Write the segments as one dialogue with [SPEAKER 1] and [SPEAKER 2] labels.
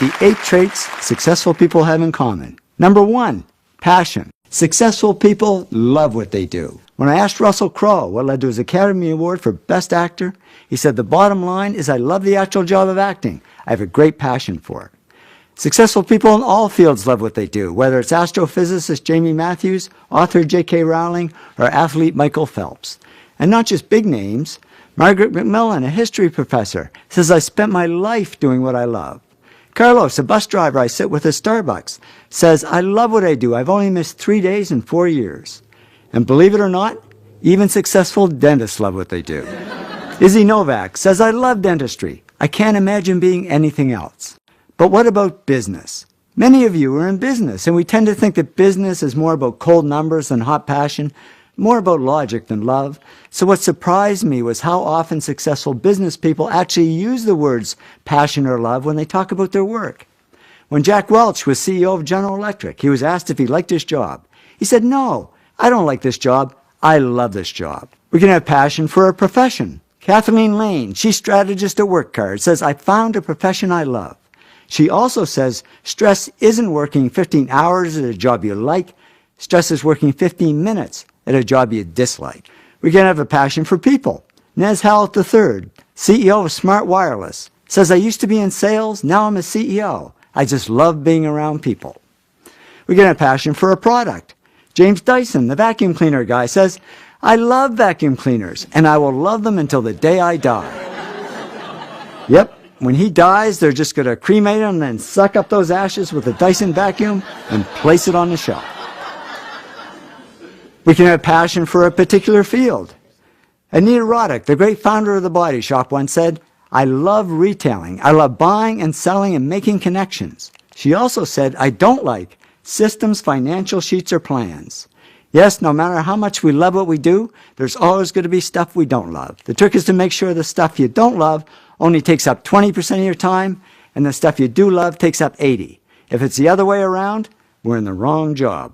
[SPEAKER 1] the 8 traits successful people have in common. Number 1, passion. Successful people love what they do. When I asked Russell Crowe what led to his Academy Award for Best Actor, he said, the bottom line is I love the actual job of acting. I have a great passion for it. Successful people in all fields love what they do, whether it's astrophysicist Jamie Matthews, author J.K. Rowling, or athlete Michael Phelps. And not just big names. Margaret McMillan, a history professor, says, I spent my life doing what I love. Carlos, a bus driver I sit with at Starbucks, says, I love what I do. I've only missed 3 days in 4 years. And believe it or not, even successful dentists love what they do. Izzy Novak says, I love dentistry. I can't imagine being anything else. But what about business? Many of you are in business, and we tend to think that business is more about cold numbers than hot passion, more about logic than love. So what surprised me was how often successful business people actually use the words passion or love when they talk about their work. When Jack Welch was CEO of General Electric, he was asked if he liked his job. He said, no, I don't like this job. I love this job. We can have passion for a profession. Kathleen Lane, she's strategist at WorkCard, says, I found a profession I love. She also says, stress isn't working 15 hours at a job you like. Stress is working 15 minutes at a job you dislike. We can have a passion for people. Nez Howlett III, CEO of Smart Wireless, says, I used to be in sales, now I'm a CEO. I just love being around people. We can have passion for a product. James Dyson, the vacuum cleaner guy, says, I love vacuum cleaners, and I will love them until the day I die. Yep, when he dies, they're just going to cremate him and then suck up those ashes with a Dyson vacuum and place it on the shelf. We can have passion for a particular field. Anita Roddick, the great founder of The Body Shop, once said, I love retailing. I love buying and selling and making connections. She also said, I don't like systems, financial sheets, or plans. Yes, no matter how much we love what we do, there's always going to be stuff we don't love. The trick is to make sure the stuff you don't love only takes up 20% of your time, and the stuff you do love takes up 80%. If it's the other way around, we're in the wrong job.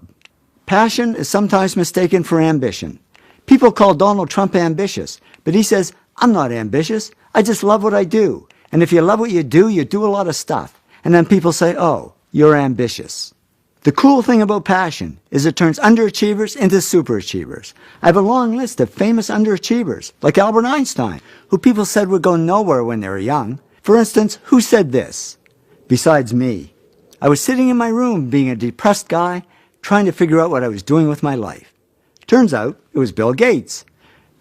[SPEAKER 1] Passion is sometimes mistaken for ambition. People call Donald Trump ambitious, but he says, I'm not ambitious. I just love what I do. And if you love what you do a lot of stuff. And then people say, oh, you're ambitious. The cool thing about passion is it turns underachievers into superachievers. I have a long list of famous underachievers, like Albert Einstein, who people said would go nowhere when they were young. For instance, who said this? Besides me. I was sitting in my room being a depressed guy, trying to figure out what I was doing with my life. Turns out it was Bill Gates.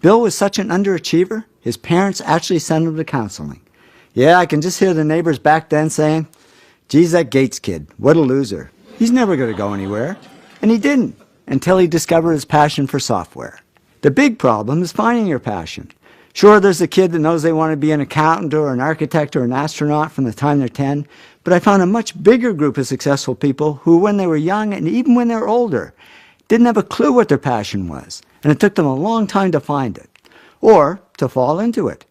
[SPEAKER 1] Bill was such an underachiever, his parents actually sent him to counseling. Yeah, I can just hear the neighbors back then saying, geez, that Gates kid, what a loser. He's never going to go anywhere. And he didn't, until he discovered his passion for software. The big problem is finding your passion. Sure, there's a kid that knows they want to be an accountant or an architect or an astronaut from the time they're 10, but I found a much bigger group of successful people who, when they were young and even when they were older, didn't have a clue what their passion was, and it took them a long time to find it, or to fall into it.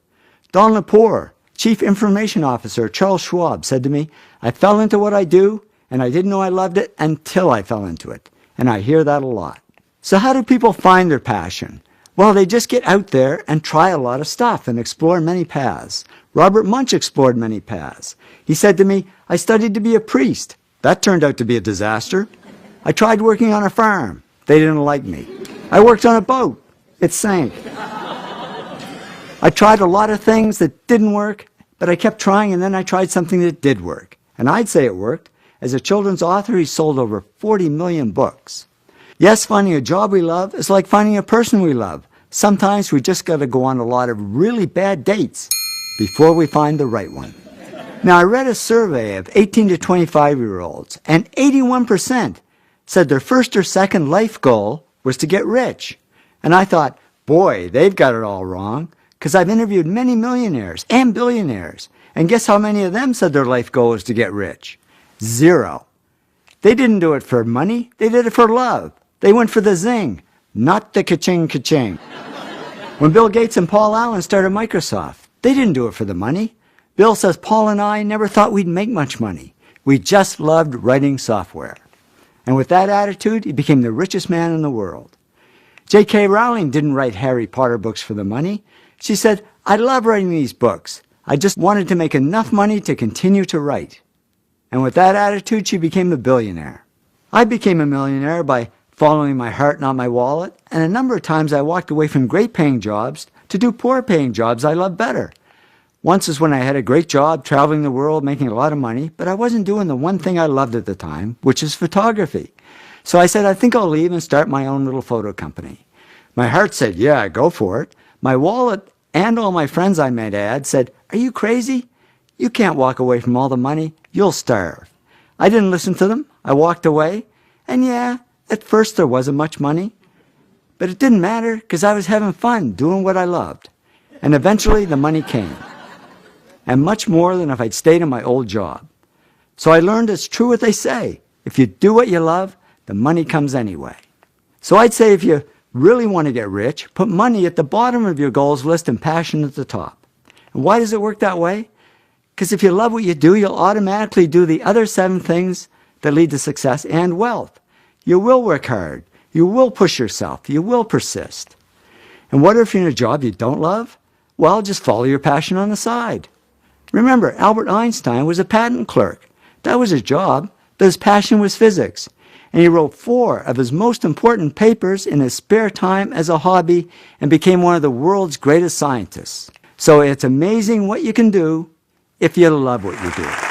[SPEAKER 1] Don Lepore, Chief Information Officer at Charles Schwab, said to me, I fell into what I do, and I didn't know I loved it until I fell into it. And I hear that a lot. So how do people find their passion? Well, they just get out there and try a lot of stuff and explore many paths. Robert Munch explored many paths. He said to me, I studied to be a priest. That turned out to be a disaster. I tried working on a farm. They didn't like me. I worked on a boat. It sank. I tried a lot of things that didn't work, but I kept trying, and then I tried something that did work. And I'd say it worked. As a children's author, he sold over 40 million books. Yes, finding a job we love is like finding a person we love. Sometimes we just got to go on a lot of really bad dates before we find the right one. Now, I read a survey of 18 to 25-year-olds, and 81% said their first or second life goal was to get rich. And I thought, boy, they've got it all wrong, because I've interviewed many millionaires and billionaires, and guess how many of them said their life goal was to get rich? 0. They didn't do it for money, they did it for love. They went for the zing, not the ka-ching ka-ching. When Bill Gates and Paul Allen started Microsoft, they didn't do it for the money. Bill says Paul and I never thought we'd make much money. We just loved writing software. And with that attitude, he became the richest man in the world. J.K. Rowling didn't write Harry Potter books for the money. She said, I love writing these books. I just wanted to make enough money to continue to write. And with that attitude, she became a billionaire. I became a millionaire by following my heart, not my wallet, and a number of times I walked away from great-paying jobs to do poor-paying jobs I love better. Once is when I had a great job traveling the world, making a lot of money, but I wasn't doing the one thing I loved at the time, which is photography. So I said, I think I'll leave and start my own little photo company. My heart said, yeah, go for it. My wallet and all my friends, I might add, said, are you crazy? You can't walk away from all the money. You'll starve. I didn't listen to them. I walked away. And yeah, at first there wasn't much money. But it didn't matter because I was having fun doing what I loved. And eventually the money came. And much more than if I'd stayed in my old job. So I learned it's true what they say. If you do what you love, the money comes anyway. So I'd say if you really want to get rich, put money at the bottom of your goals list and passion at the top. And why does it work that way? Because if you love what you do, you'll automatically do the other 7 things that lead to success and wealth. You will work hard. You will push yourself. You will persist. And what if you're in a job you don't love? Well, just follow your passion on the side. Remember, Albert Einstein was a patent clerk. That was his job, but his passion was physics. And he wrote 4 of his most important papers in his spare time as a hobby and became one of the world's greatest scientists. So it's amazing what you can do if you love what you do.